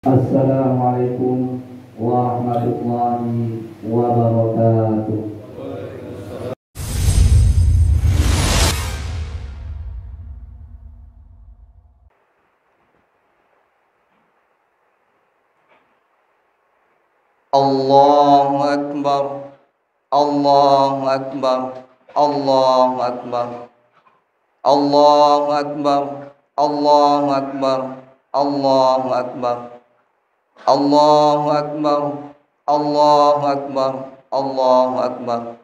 Assalamualaikum warahmatullahi wabarakatuh. Allahu Akbar, Allahu Akbar, Allahu Akbar, Allahu Akbar, Allahu Akbar, Allahu Akbar, Allahu Akbar, Allahu Akbar, Allahu Akbar,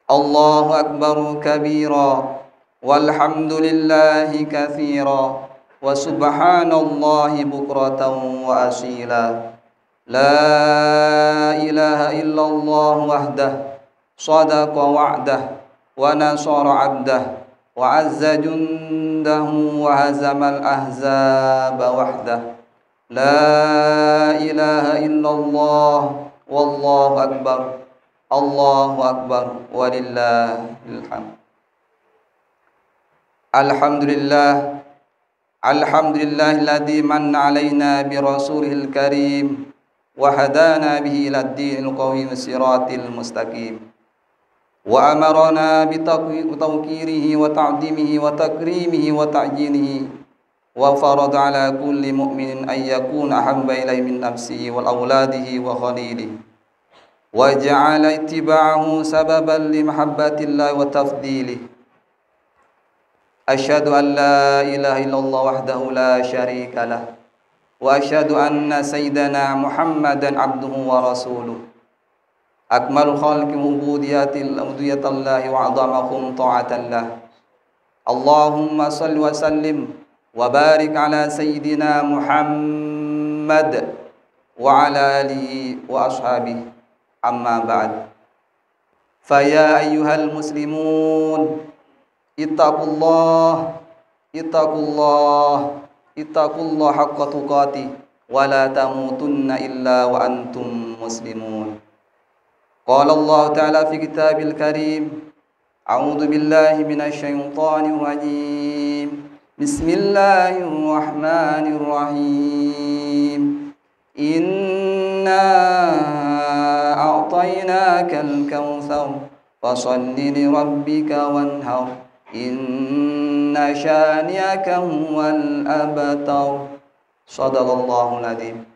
Allahu Akbar kabira, walhamdulillahi katsira, wa subhanallahi bukratan wa asila. La ilaha illallah wahdah, sadaqa wa'dah, wa nasara abdah, wa azza jundahu wa hazamal ahzaba wahdah. La ilaha illallah, wallahu akbar, Allahu akbar, walillahil hamd. Alhamdulillah, alhamdulillahilladzi manna alaina bi rasulihil karim wa hadana bihi ilad dinil qawim siratil mustaqim wa amarana bi tawqirihi wa ta'dimihi wa takrimihi wa ta'jinihi wa farada ala kulli mu'minin ay yakuna ahabba ilayhi min nafsihi wal awladihi wa khalilihi wa ja'ala ittiba'ahu sababan li mahabbatillahi wa tafdilihi. Asyhadu an la ilaha illallah wahdahu la syarika lah wa asyhadu anna sayyidana Muhammadan abduhu wa rasuluh akmalul khalqi ubudiyatallahi wa a'dhamahum ta'atallah. Allahumma salli wa sallim wa barik ala sayyidina Muhammad wa ala alihi wa ashabihi, amma ba'd. Faya ayyuhal muslimun, ittaqullah, ittaqullah, ittaqullah haqqa tuqatih wa la tamutunna illa wa antum muslimun. Qala Allah ta'ala fi kitabil karim, a'udzu billahi minasy syaithanir rajim. Bismillahirrahmanirrahim. Inna a'tainakal kautsar fashalli li rabbika wanhar. Inna syani'aka huwal abtar. Shadaqallahul adzim.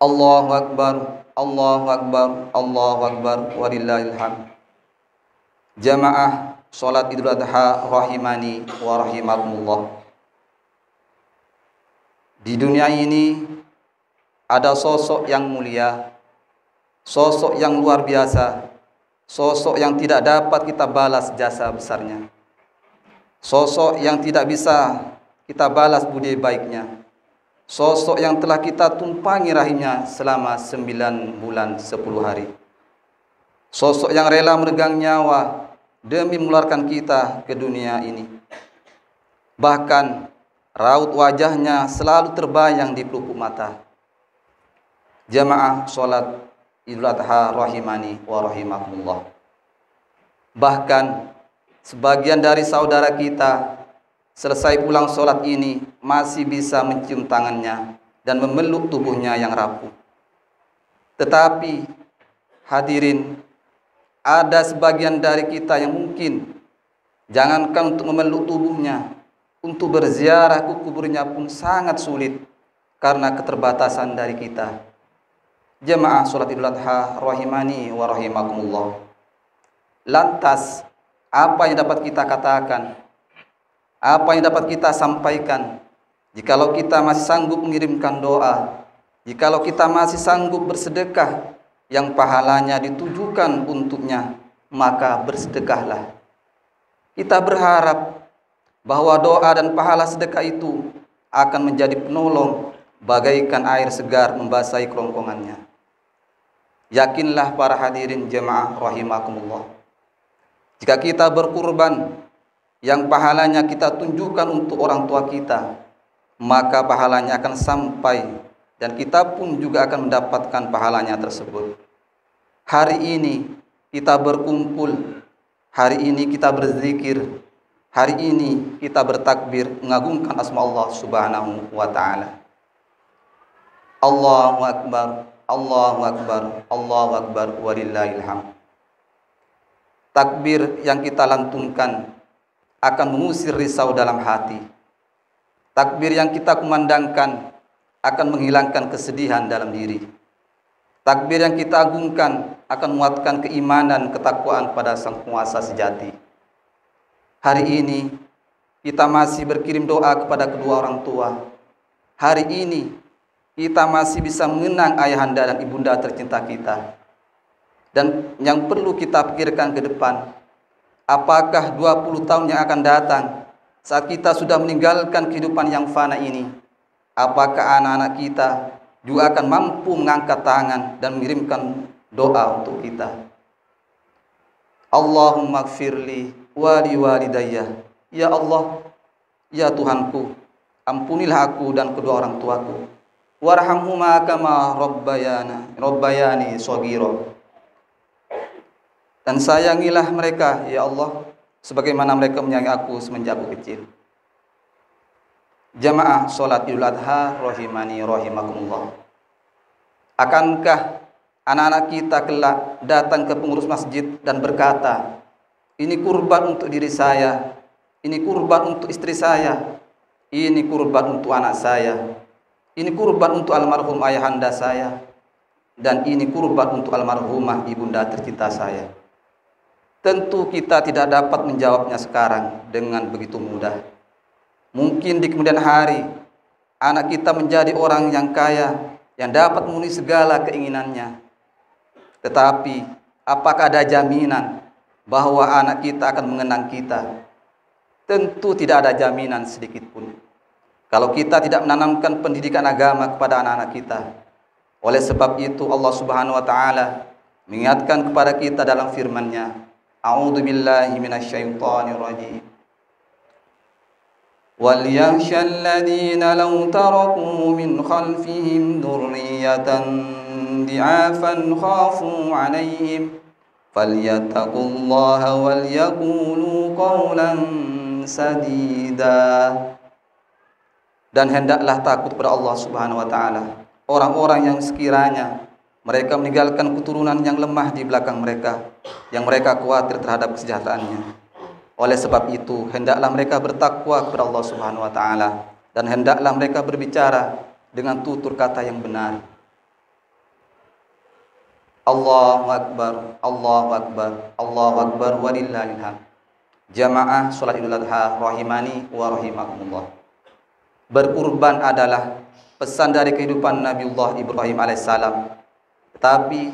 Allahu akbar, Allahu akbar, Allahu akbar, walillahil hamd. Jamaah salat Idul Adha rahimani wa rahimakumullah. Di dunia ini ada sosok yang mulia, sosok yang luar biasa, sosok yang tidak dapat kita balas jasa besarnya, sosok yang tidak bisa kita balas budi baiknya, sosok yang telah kita tumpangi rahimnya selama 9 bulan 10 hari, sosok yang rela meregang nyawa demi mengeluarkan kita ke dunia ini. Bahkan raut wajahnya selalu terbayang di pelupuk mata. Jamaah sholat Idul Adha rahimani wa rahimakumullah. Bahkan sebagian dari saudara kita selesai pulang sholat ini masih bisa mencium tangannya dan memeluk tubuhnya yang rapuh. Tetapi hadirin, ada sebagian dari kita yang mungkin jangankan untuk memeluk tubuhnya, untuk berziarah ke kuburnya pun sangat sulit karena keterbatasan dari kita. Jamaah sholat Idul Adha rahimani wa rahimakumullah. Lantas, apa yang dapat kita katakan? Apa yang dapat kita sampaikan? Jikalau kita masih sanggup mengirimkan doa, jikalau kita masih sanggup bersedekah yang pahalanya ditujukan untuknya, maka bersedekahlah. Kita berharap bahwa doa dan pahala sedekah itu akan menjadi penolong bagaikan air segar membasahi kerongkongannya. Yakinlah para hadirin jemaah rahimakumullah, jika kita berkurban yang pahalanya kita tunjukkan untuk orang tua kita, maka pahalanya akan sampai dan kita pun juga akan mendapatkan pahalanya tersebut. Hari ini kita berkumpul, hari ini kita berzikir, hari ini kita bertakbir mengagungkan asma Allah Subhanahu wa ta'ala. Allahu Akbar, Allahu Akbar, Allahu Akbar, walillahil hamd. Takbir yang kita lantunkan akan mengusir risau dalam hati. Takbir yang kita kumandangkan akan menghilangkan kesedihan dalam diri. Takbir yang kita agungkan akan menguatkan keimanan, ketakwaan pada Sang Penguasa sejati. Hari ini kita masih berkirim doa kepada kedua orang tua. Hari ini kita masih bisa mengenang ayahanda dan ibunda tercinta kita. Dan yang perlu kita pikirkan ke depan, apakah 20 tahun yang akan datang saat kita sudah meninggalkan kehidupan yang fana ini, apakah anak-anak kita juga akan mampu mengangkat tangan dan mengirimkan doa untuk kita. Allahumma gfirli wali walidayya. Ya Allah, ya Tuhanku, ampunilah aku dan kedua orang tuaku. Warhamhuma kama rabbayani shaghira. Dan sayangilah mereka, ya Allah, sebagaimana mereka menyayangi aku semenjak aku kecil. Jamaah salat Idul Adha rahimani rahimakumullah. Akankah anak-anak kita kelak datang ke pengurus masjid dan berkata, ini kurban untuk diri saya, ini kurban untuk istri saya, ini kurban untuk anak saya, ini kurban untuk almarhum ayahanda saya, dan ini kurban untuk almarhumah ibunda tercinta saya. Tentu kita tidak dapat menjawabnya sekarang dengan begitu mudah. Mungkin di kemudian hari anak kita menjadi orang yang kaya, yang dapat memenuhi segala keinginannya. Tetapi apakah ada jaminan bahwa anak kita akan mengenang kita? Tentu tidak ada jaminan sedikit pun kalau kita tidak menanamkan pendidikan agama kepada anak-anak kita. Oleh sebab itu Allah Subhanahu wa taala mengingatkan kepada kita dalam firman-Nya, A'udzu billahi minasyaitonir rajim. وَلْيَخْشَ الَّذِينَ لَوْ تَرَكُوا مِنْ خَلْفِهِمْ ذُرِّيَّةً ضِعَافًا خَافُوا عَلَيْهِمْ فَلْيَتَّقُوا اللَّهَ وَلْيَقُولُوا قَوْلًا سَدِيدًا. Dan hendaklah takut kepada Allah Subhanahu wa taala orang-orang yang sekiranya mereka meninggalkan keturunan yang lemah di belakang mereka, yang mereka khawatir terhadap kesejahteraannya. Oleh sebab itu, hendaklah mereka bertakwa kepada Allah Subhanahu wa taala dan hendaklah mereka berbicara dengan tutur kata yang benar. Allahu Akbar, Allahu Akbar, Allahu Akbar, walillahil hamd. Jamaah salat Idul Adha rahimani wa rahimakumullah. Berkurban adalah pesan dari kehidupan Nabiullah Ibrahim alaihissalam. Tetapi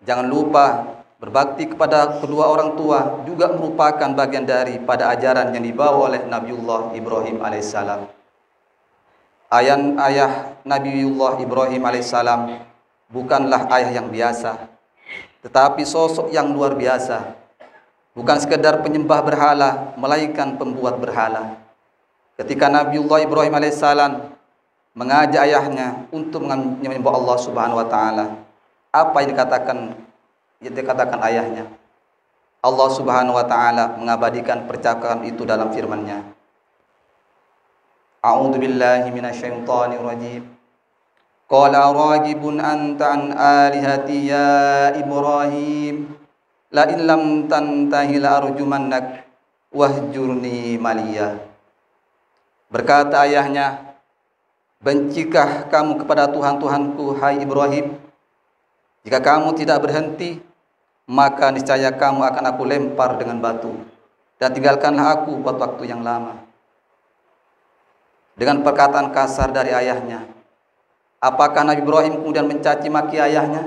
jangan lupa berbakti kepada kedua orang tua juga merupakan bagian daripada ajaran yang dibawa oleh Nabiullah Ibrahim alaihissalam. Ayah Nabiullah Ibrahim alaihissalam bukanlah ayah yang biasa, tetapi sosok yang luar biasa. Bukan sekedar penyembah berhala, melainkan pembuat berhala. Ketika Nabiullah Ibrahim alaihissalam mengajak ayahnya untuk menyembah Allah Subhanahu wa taala, apa yang dikatakan ayahnya? Allah Subhanahu wa taala mengabadikan percakapan itu dalam firman-Nya. A'udzu billahi minasyaitonir rajim. Qala ragibun anta an alihati ya Ibrahim la in lam tantahi la arjumannak wahjurni maliya. Berkata ayahnya, bencikah kamu kepada Tuhan-Tuhanku, hai Ibrahim? Jika kamu tidak berhenti, maka niscaya kamu akan aku lempar dengan batu, dan tinggalkanlah aku buat waktu yang lama. Dengan perkataan kasar dari ayahnya, apakah Nabi Ibrahim kemudian mencaci maki ayahnya?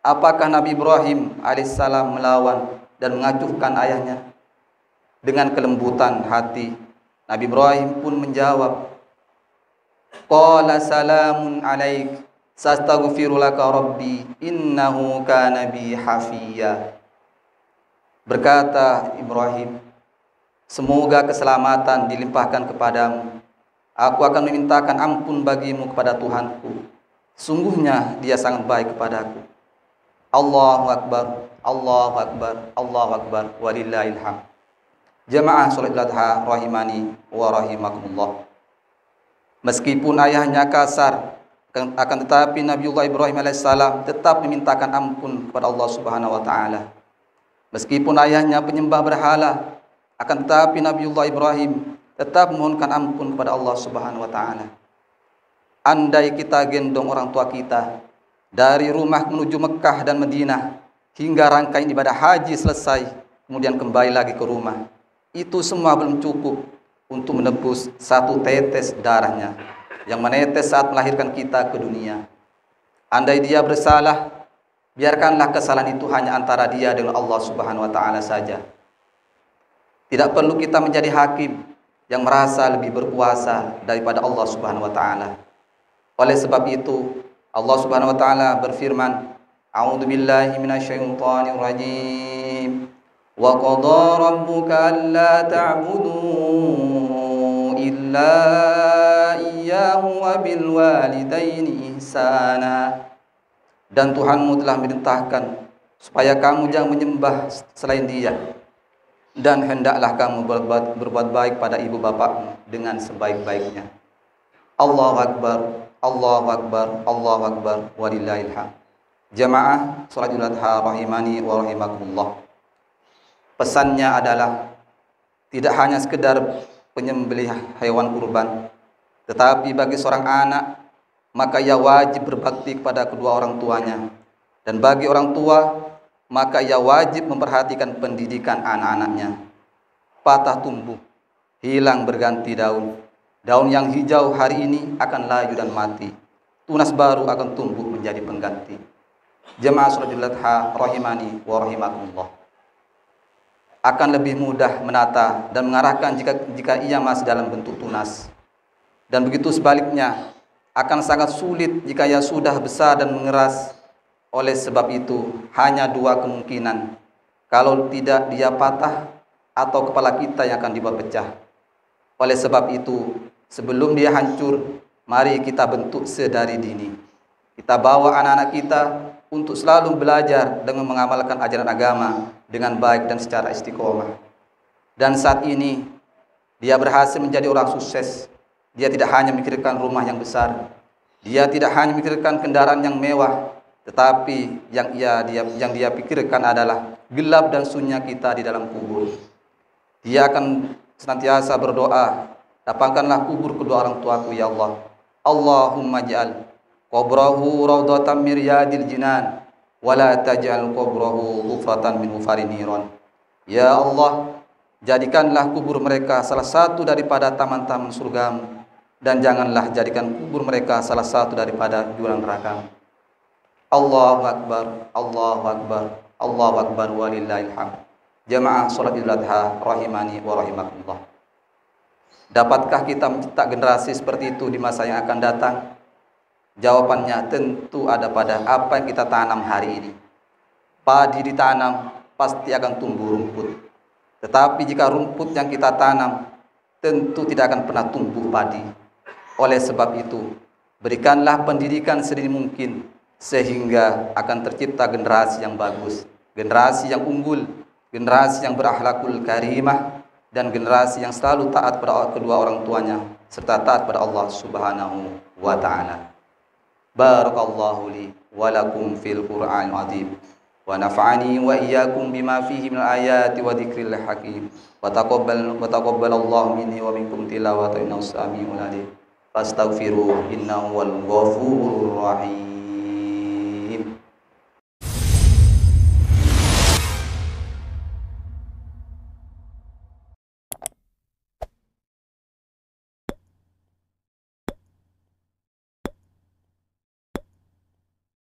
Apakah Nabi Ibrahim alaihissalam melawan dan mengacuhkan ayahnya? Dengan kelembutan hati, Nabi Ibrahim pun menjawab, Qala salamun alaik, sastaghfiru laka rabbi innahu kana bi hafiyya. Berkata Ibrahim, semoga keselamatan dilimpahkan kepadamu. Aku akan memintakan ampun bagimu kepada Tuhanku. Sungguhnya dia sangat baik kepadaku. Allahu Akbar, Allahu Akbar, Allahu Akbar, walillahil hamd. Jamaah salat Idul Adha rahimani wa rahimakumullah. Meskipun ayahnya kasar, Akan tetapi Nabiullah Ibrahim alaihissalam tetap memintakan ampun kepada Allah Subhanahu wa taala. Meskipun ayahnya penyembah berhala, akan tetapi Nabiullah Ibrahim tetap memohonkan ampun kepada Allah Subhanahu wa taala. Andai kita gendong orang tua kita dari rumah menuju Mekah dan Madinah hingga rangkaian ibadah haji selesai, kemudian kembali lagi ke rumah, itu semua belum cukup untuk menebus satu tetes darahnya yang menetes saat melahirkan kita ke dunia. Andai dia bersalah, biarkanlah kesalahan itu hanya antara dia dengan Allah Subhanahu wa taala saja. Tidak perlu kita menjadi hakim yang merasa lebih berkuasa daripada Allah Subhanahu wa taala. Oleh sebab itu, Allah Subhanahu wa taala berfirman, A'udzubillahi minasyaitonir rajim. Wa qadara rabbuka alla ta'budu illa iyyahu wa bil walidaini ihsana. Dan Tuhanmu telah memerintahkan supaya kamu jangan menyembah selain Dia, dan hendaklah kamu berbuat baik pada ibu bapakmu dengan sebaik-baiknya. Allahu Akbar, Allahu Akbar, Allahu Akbar, walillahil hamd. Jamaah salat Idul Adha rahimani wa rahimakumullah. Pesannya adalah tidak hanya sekedar penyembelih hewan kurban, tetapi bagi seorang anak, maka ia wajib berbakti kepada kedua orang tuanya. Dan bagi orang tua, maka ia wajib memperhatikan pendidikan anak-anaknya. Patah tumbuh, hilang berganti daun. Daun yang hijau hari ini akan layu dan mati. Tunas baru akan tumbuh menjadi pengganti. Jemaah salat Idul Adha rahimani wa rahimakumullah. Akan lebih mudah menata dan mengarahkan jika ia masih dalam bentuk tunas. Dan begitu sebaliknya, akan sangat sulit jika ia sudah besar dan mengeras. Oleh sebab itu, hanya dua kemungkinan. Kalau tidak, dia patah atau kepala kita yang akan dibuat pecah. Oleh sebab itu, sebelum dia hancur, mari kita bentuk sedari dini. Kita bawa anak-anak kita untuk selalu belajar dengan mengamalkan ajaran agama dengan baik dan secara istiqomah. Dan saat ini, dia berhasil menjadi orang sukses. Dia tidak hanya memikirkan rumah yang besar, dia tidak hanya memikirkan kendaraan yang mewah, tetapi yang dia pikirkan adalah gelap dan sunyi kita di dalam kubur. Dia akan senantiasa berdoa, lapangkanlah kubur kedua orang tuaku ya Allah. Allahumma ja'al qabrahu raudhatan min riyadil jinan wa la taj'al qabrahu hufratan min hufarin niran. Ya Allah, jadikanlah kubur mereka salah satu daripada taman-taman surgamu, dan janganlah jadikan kubur mereka salah satu daripada jurang neraka. Allahu Akbar, Allahu Akbar, Allahu Akbar, walillahil hamd. Jamaah salat Idul Adha rahimani wa rahimakumullah. Dapatkah kita mencetak generasi seperti itu di masa yang akan datang? Jawabannya tentu ada pada apa yang kita tanam hari ini. Padi ditanam pasti akan tumbuh rumput. Tetapi jika rumput yang kita tanam tentu tidak akan pernah tumbuh padi. Oleh sebab itu, berikanlah pendidikan sedini mungkin sehingga akan tercipta generasi yang bagus, generasi yang unggul, generasi yang berakhlakul karimah, dan generasi yang selalu taat pada kedua orang tuanya serta taat pada Allah Subhanahu wa taala. Barakallahu li wa lakum fil Qur'anil azim wa nafa'ani wa iyyakum bima fihi minal ayati wa dzikril hakim wa taqabbalallahu minni wa minkum tilawatan innahu samiul alim. Fastaghfiruhu innahu wal ghafurur rahim.